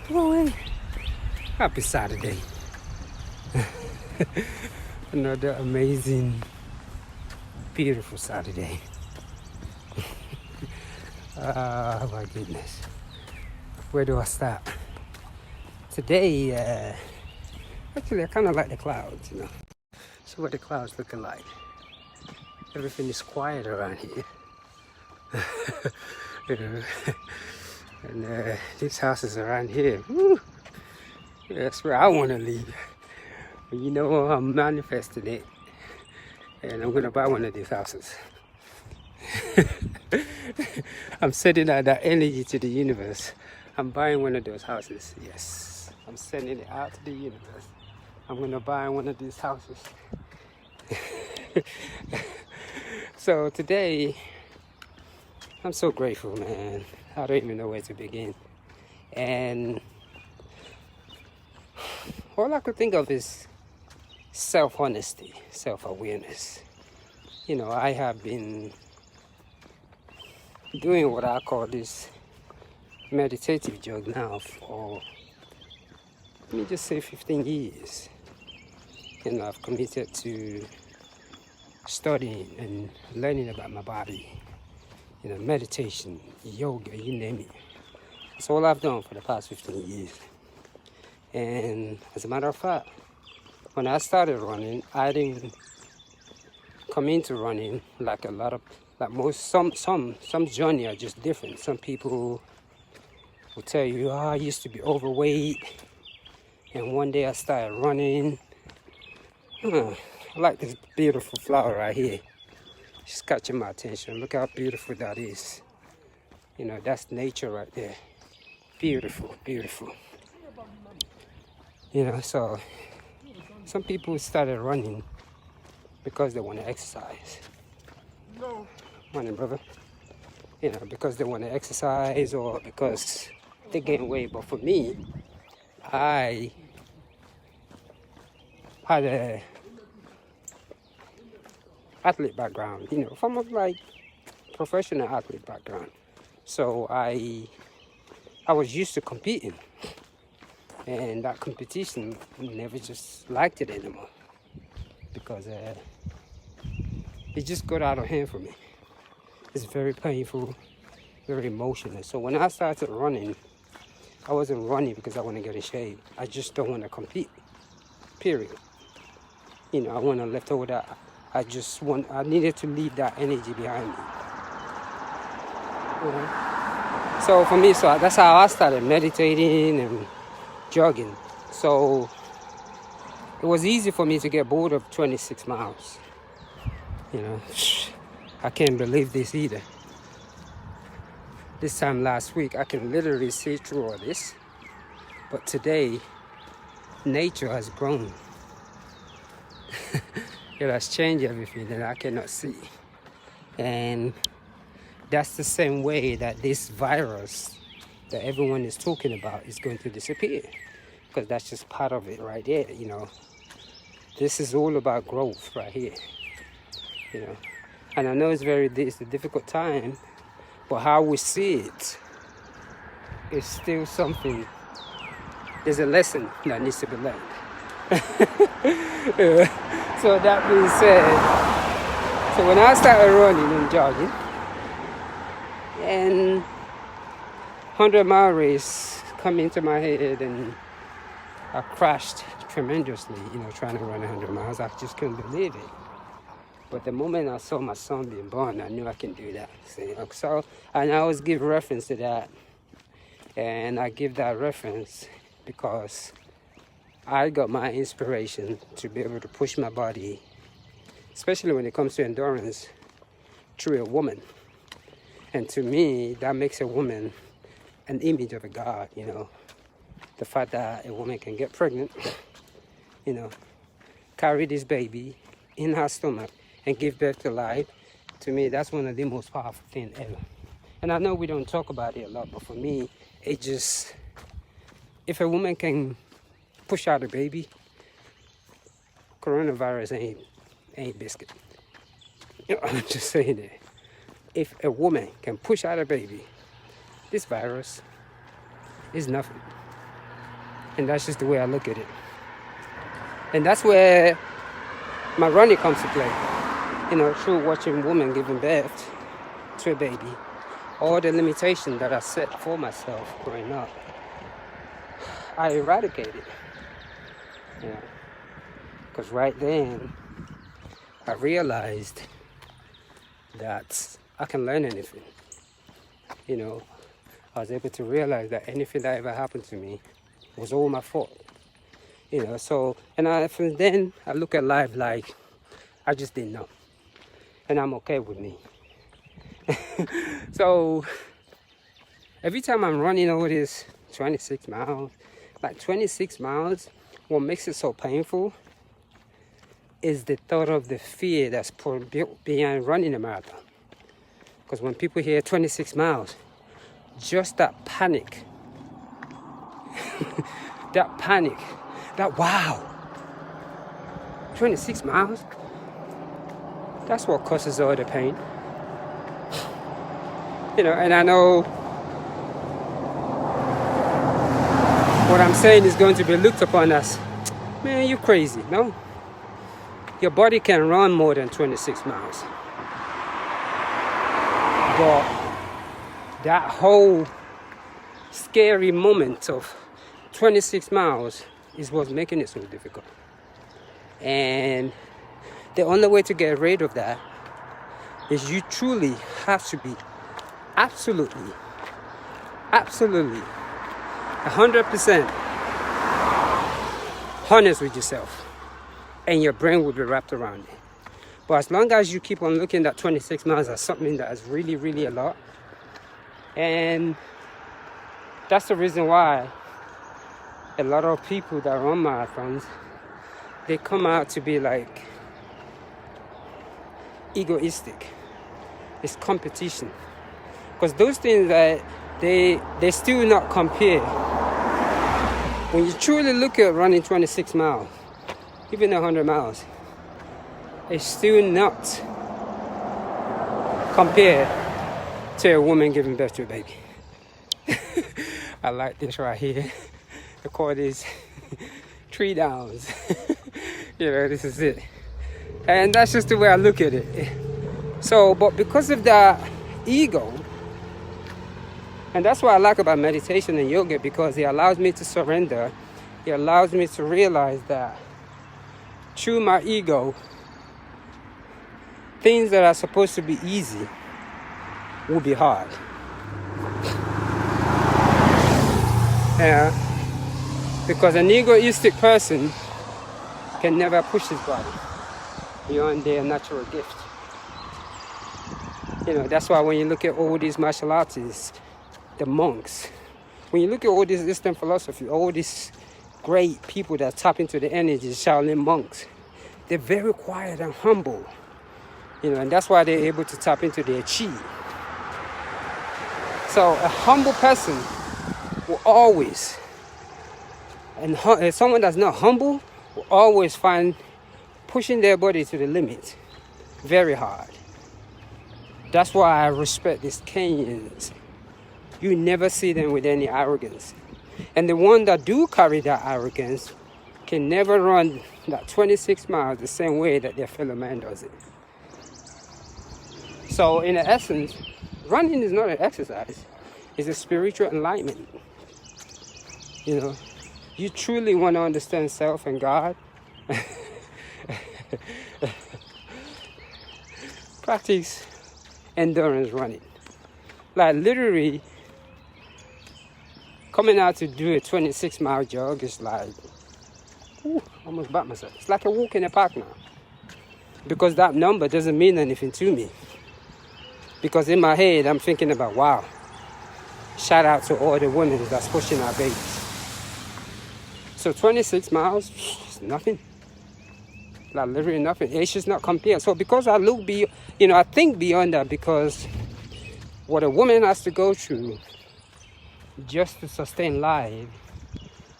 Boy, happy Saturday. Another amazing, beautiful Saturday. Oh my goodness. Where do I start? Today, actually I kind of like the clouds, So what the clouds looking like. Everything is quiet around here. And these houses around here, woo, that's where I want to live. But I'm manifesting it, and I'm gonna buy one of these houses. I'm sending out that energy to the universe. I'm buying one of those houses. Yes, I'm sending it out to the universe. I'm gonna buy one of these houses. So today, I'm so grateful, man. I don't even know where to begin. And all I could think of is self-honesty, self-awareness. I have been doing what I call this meditative jog now for, let me just say 15 years. I've committed to studying and learning about my body. Meditation, yoga, you name it. That's all I've done for the past 15 years. And as a matter of fact, when I started running, I didn't come into running like a lot of, some journey are just different. Some people will tell you, I used to be overweight, and one day I started running. I like this beautiful flower right here. It's catching my attention. Look how beautiful that is. That's nature right there. Beautiful, beautiful. So some people started running because they want to exercise. No. Morning, brother. Because they want to exercise or because they gain weight. But for me, I had a athlete background, from a professional athlete background. So I was used to competing, and that competition never just liked it anymore because it just got out of hand for me. It's very painful, very emotional. So when I started running, I wasn't running because I want to get in shape. I just don't want to compete, period. I want to let over that. I needed to leave that energy behind me. So for me, that's how I started meditating and jogging. So it was easy for me to get bored of 26 miles. I can't believe this either. This time last week, I can literally see through all this. But today, nature has grown. It has changed everything that I cannot see. And that's the same way that this virus that everyone is talking about is going to disappear. Because that's just part of it right there, This is all about growth right here, And I know it's a difficult time, but how we see it is still something. There's a lesson that needs to be learned. So that being said, so when I started running and jogging, and 100-mile race come into my head, and I crashed tremendously, trying to run 100 miles. I just couldn't believe it. But the moment I saw my son being born, I knew I can do that. So, and I always give reference to that. And I give that reference because I got my inspiration to be able to push my body, especially when it comes to endurance, through a woman. And to me, that makes a woman an image of a god, The fact that a woman can get pregnant, carry this baby in her stomach and give birth to life, to me, that's one of the most powerful things ever. And I know we don't talk about it a lot, but for me, it just, if a woman can push out a baby, coronavirus ain't biscuit. I'm just saying that. If a woman can push out a baby, this virus is nothing. And that's just the way I look at it. And that's where my running comes to play. Through watching women giving birth to a baby, all the limitations that I set for myself growing up, I eradicated. Because right then, I realized that I can learn anything. I was able to realize that anything that ever happened to me was all my fault. From then I look at life like I just didn't know. And I'm okay with me. So every time I'm running over this 26 miles, like 26 miles, what makes it so painful is the thought of the fear that's built behind running a marathon. Because when people hear 26 miles, just that panic, that wow, 26 miles, that's what causes all the pain. And I know what I'm saying is going to be looked upon as, man, you crazy. No, your body can run more than 26 miles. But that whole scary moment of 26 miles is what's making it so difficult. And the only way to get rid of that is you truly have to be absolutely 100% honest with yourself, and your brain will be wrapped around it. But as long as you keep on looking at 26 miles as something that is really, really a lot, and that's the reason why a lot of people that run marathons, they come out to be like egoistic. It's competition. Because those things that they still not compare. When you truly look at running 26 miles, even 100 miles, it's still not compared to a woman giving birth to a baby. I like this right here. The quote is 3 downs. This is it. And that's just the way I look at it. So, but because of that ego, and that's what I like about meditation and yoga, because it allows me to surrender. It allows me to realize that through my ego, things that are supposed to be easy will be hard. Because an egoistic person can never push his body beyond their natural gift. That's why when you look at all these martial artists, the monks, when you look at all this Eastern philosophy, all these great people that tap into the energy, Shaolin monks, they're very quiet and humble. And that's why they're able to tap into their chi. So a humble person will always, and someone that's not humble will always find pushing their body to the limit very hard. That's why I respect these Kenyans. You never see them with any arrogance. And the ones that do carry that arrogance can never run that 26 miles the same way that their fellow man does it. So in essence, running is not an exercise. It's a spiritual enlightenment. You truly want to understand self and God. Practice endurance running. Like literally, coming out to do a 26-mile jog is like, almost bat myself. It's like a walk in the park now. Because that number doesn't mean anything to me. Because in my head, I'm thinking about, wow, shout out to all the women that's pushing our babies. So 26 miles is nothing. Like literally nothing. It's just not compared. So because I look beyond, I think beyond that, because what a woman has to go through just to sustain life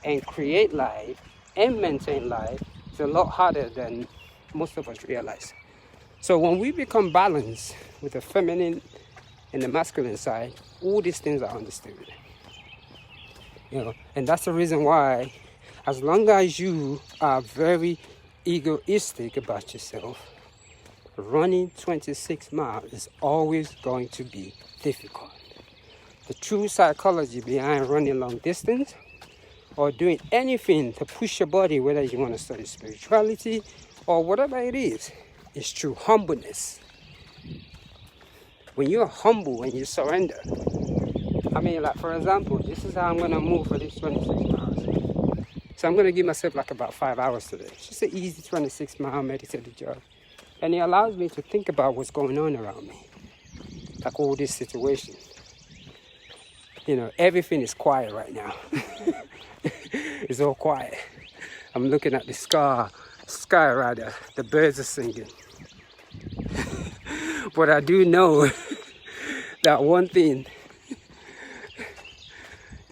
and create life and maintain life is a lot harder than most of us realize. So when we become balanced with the feminine and the masculine side, all these things are understood. And that's the reason why, as long as you are very egoistic about yourself, running 26 miles is always going to be difficult. The true psychology behind running long distance or doing anything to push your body, whether you want to study spirituality or whatever it is true humbleness. When you're humble and you surrender, like for example, this is how I'm going to move for this 26 miles. So I'm going to give myself like about 5 hours today. It's just an easy 26-mile meditative jog. And it allows me to think about what's going on around me. Like all this situation. Everything is quiet right now. It's all quiet. I'm looking at the sky rather. The birds are singing. But I do know that one thing,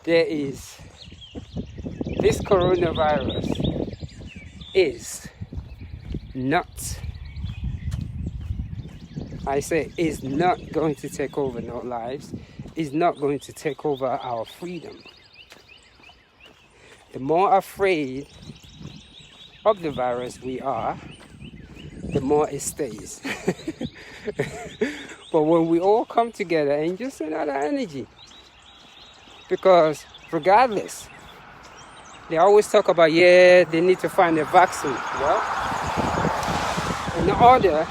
there is, this coronavirus is not, is not going to take over no lives, is not going to take over our freedom. The more afraid of the virus we are, the more it stays. But when we all come together and just send out that energy, because regardless, they always talk about, they need to find a vaccine. Well, in order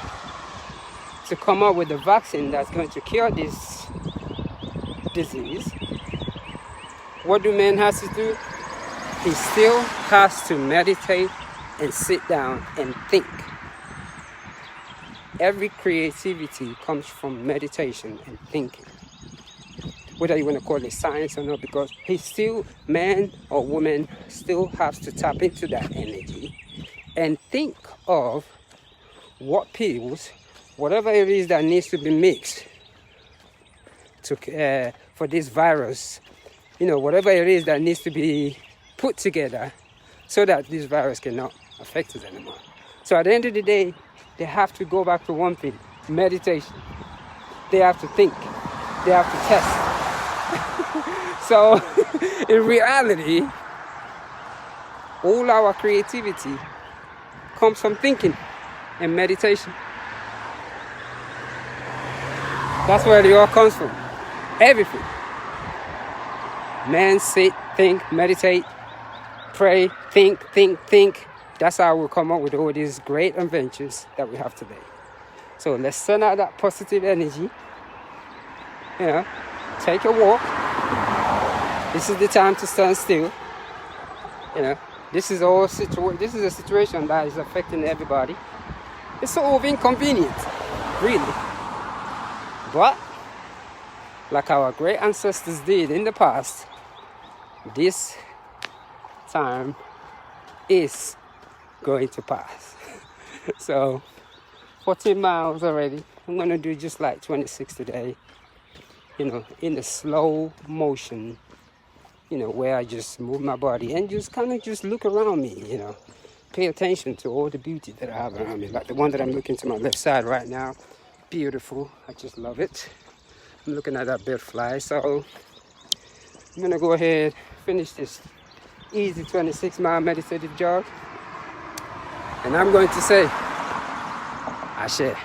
to come up with a vaccine that's going to cure this disease, what do man has to do? He still has to meditate and sit down and think. Every creativity comes from meditation and thinking. Whether you want to call it science or not, because man or woman still has to tap into that energy and think of what pills, whatever it is that needs to be mixed for this virus, whatever it is that needs to be put together so that this virus cannot affect us anymore. So at the end of the day, they have to go back to one thing: meditation. They have to think. They have to test. So in reality, all our creativity comes from thinking and meditation. That's where it all comes from. Everything. Man, sit, think, meditate, pray, think. That's how we'll come up with all these great inventions that we have today. So let's send out that positive energy. Take a walk. This is the time to stand still. This is a situation that is affecting everybody. It's so inconvenient, really. But like our great ancestors did in the past, this time is going to pass. So 14 miles already. I'm going to do just like 26 today, in a slow motion, where I just move my body and just kind of just look around me, pay attention to all the beauty that I have around me. Like the one that I'm looking to my left side right now, beautiful. I just love it. I'm looking at that bird fly. So I'm going to go ahead, finish this easy 26-mile meditative jog. And I'm going to say, Ashe.